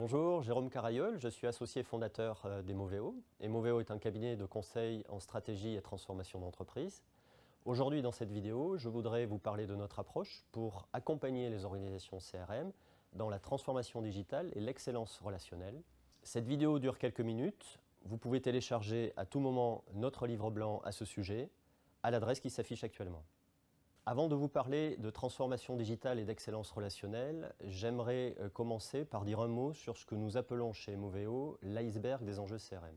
Bonjour, Jérôme Carayol, je suis associé fondateur d'Emoveo. Emoveo est un cabinet de conseil en stratégie et transformation d'entreprise. Aujourd'hui, dans cette vidéo, je voudrais vous parler de notre approche pour accompagner les organisations CRM dans la transformation digitale et l'excellence relationnelle. Cette vidéo dure quelques minutes. Vous pouvez télécharger à tout moment notre livre blanc à ce sujet à l'adresse qui s'affiche actuellement. Avant de vous parler de transformation digitale et d'excellence relationnelle, j'aimerais commencer par dire un mot sur ce que nous appelons chez Emoveo l'iceberg des enjeux CRM.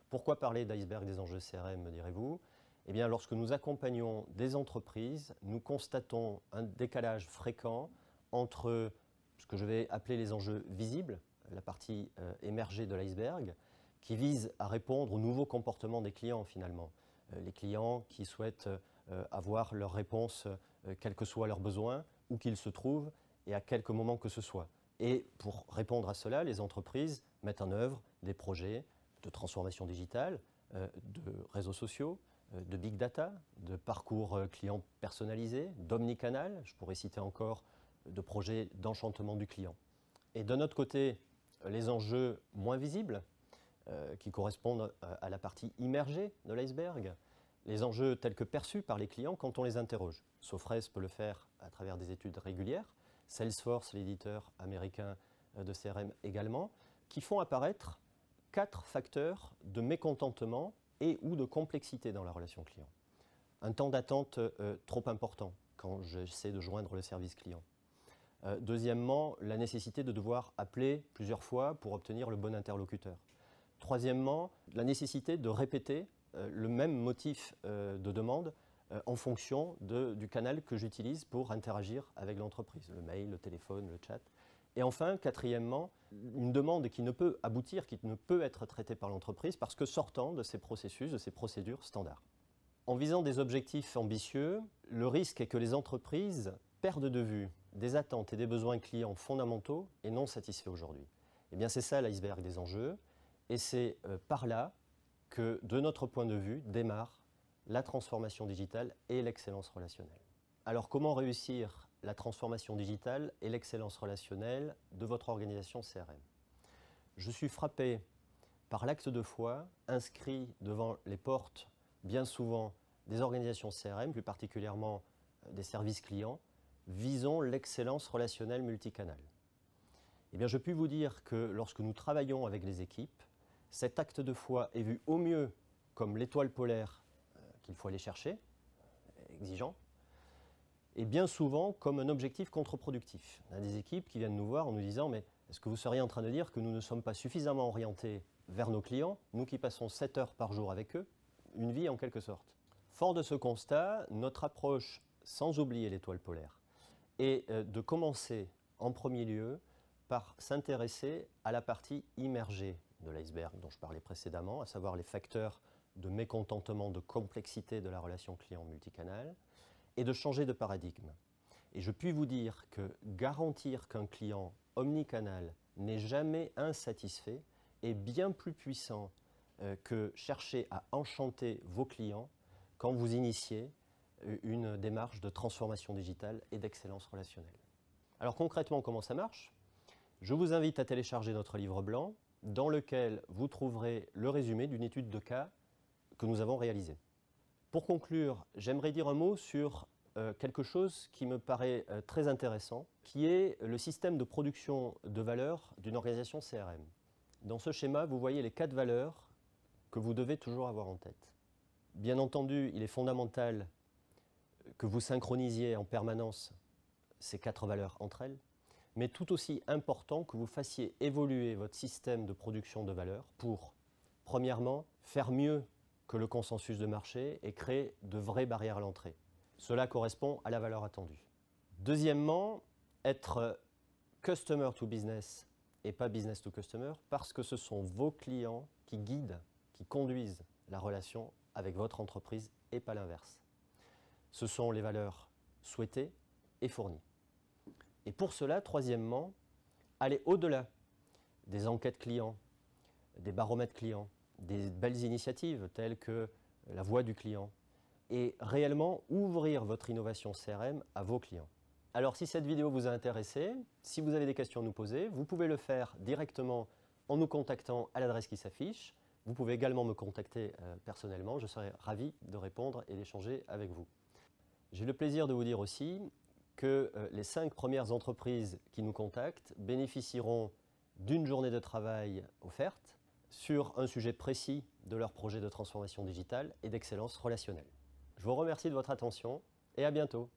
Pourquoi parler d'iceberg des enjeux CRM, me direz-vous? Eh bien, lorsque nous accompagnons des entreprises, nous constatons un décalage fréquent entre ce que je vais appeler les enjeux visibles, la partie émergée de l'iceberg, qui vise à répondre aux nouveaux comportements des clients finalement. Les clients qui souhaitent avoir leur réponse, quels que soient leurs besoins, où qu'ils se trouvent et à quelque moment que ce soit. Et pour répondre à cela, les entreprises mettent en œuvre des projets de transformation digitale, de réseaux sociaux, de big data, de parcours clients personnalisés, d'omnicanal, je pourrais citer encore de projets d'enchantement du client. Et de notre côté, les enjeux moins visibles, qui correspondent à la partie immergée de l'iceberg, les enjeux tels que perçus par les clients quand on les interroge. Sofres peut le faire à travers des études régulières, Salesforce, l'éditeur américain de CRM également, qui font apparaître 4 facteurs de mécontentement et ou de complexité dans la relation client. Un temps d'attente trop important quand j'essaie de joindre le service client. Deuxièmement, la nécessité de devoir appeler plusieurs fois pour obtenir le bon interlocuteur. Troisièmement, la nécessité de répéter le même motif de demande en fonction du canal que j'utilise pour interagir avec l'entreprise, le mail, le téléphone, le chat. Et enfin, quatrièmement, une demande qui ne peut aboutir, qui ne peut être traitée par l'entreprise parce que sortant de ces processus, de ces procédures standards. En visant des objectifs ambitieux, le risque est que les entreprises perdent de vue des attentes et des besoins clients fondamentaux et non satisfaits aujourd'hui. Eh bien, c'est ça l'iceberg des enjeux. Et c'est par là que, de notre point de vue, démarre la transformation digitale et l'excellence relationnelle. Alors, comment réussir la transformation digitale et l'excellence relationnelle de votre organisation CRM? Je suis frappé par l'acte de foi inscrit devant les portes, bien souvent, des organisations CRM, plus particulièrement des services clients, visant l'excellence relationnelle multicanal. Eh bien, je puis vous dire que lorsque nous travaillons avec les équipes, cet acte de foi est vu au mieux comme l'étoile polaire qu'il faut aller chercher, exigeant, et bien souvent comme un objectif contre-productif. On a des équipes qui viennent nous voir en nous disant « mais est-ce que vous seriez en train de dire que nous ne sommes pas suffisamment orientés vers nos clients, nous qui passons 7 heures par jour avec eux, une vie en quelque sorte ?» Fort de ce constat, notre approche, sans oublier l'étoile polaire, est de commencer en premier lieu par s'intéresser à la partie immergée de l'iceberg dont je parlais précédemment, à savoir les facteurs de mécontentement, de complexité de la relation client multicanal, et de changer de paradigme. Et je puis vous dire que garantir qu'un client omnicanal n'est jamais insatisfait est bien plus puissant que chercher à enchanter vos clients quand vous initiez une démarche de transformation digitale et d'excellence relationnelle. Alors concrètement, comment ça marche? Je vous invite à télécharger notre livre blanc dans lequel vous trouverez le résumé d'une étude de cas que nous avons réalisée. Pour conclure, j'aimerais dire un mot sur quelque chose qui me paraît très intéressant, qui est le système de production de valeur d'une organisation CRM. Dans ce schéma, vous voyez les 4 valeurs que vous devez toujours avoir en tête. Bien entendu, il est fondamental que vous synchronisiez en permanence ces 4 valeurs entre elles, mais tout aussi important que vous fassiez évoluer votre système de production de valeur pour, premièrement, faire mieux que le consensus de marché et créer de vraies barrières à l'entrée. Cela correspond à la valeur attendue. Deuxièmement, être customer to business et pas business to customer parce que ce sont vos clients qui guident, qui conduisent la relation avec votre entreprise et pas l'inverse. Ce sont les valeurs souhaitées et fournies. Et pour cela, troisièmement, aller au-delà des enquêtes clients, des baromètres clients, des belles initiatives telles que la voix du client et réellement ouvrir votre innovation CRM à vos clients. Alors si cette vidéo vous a intéressé, si vous avez des questions à nous poser, vous pouvez le faire directement en nous contactant à l'adresse qui s'affiche. Vous pouvez également me contacter personnellement, je serai ravi de répondre et d'échanger avec vous. J'ai le plaisir de vous dire aussi que les 5 premières entreprises qui nous contactent bénéficieront d'une journée de travail offerte sur un sujet précis de leur projet de transformation digitale et d'excellence relationnelle. Je vous remercie de votre attention et à bientôt.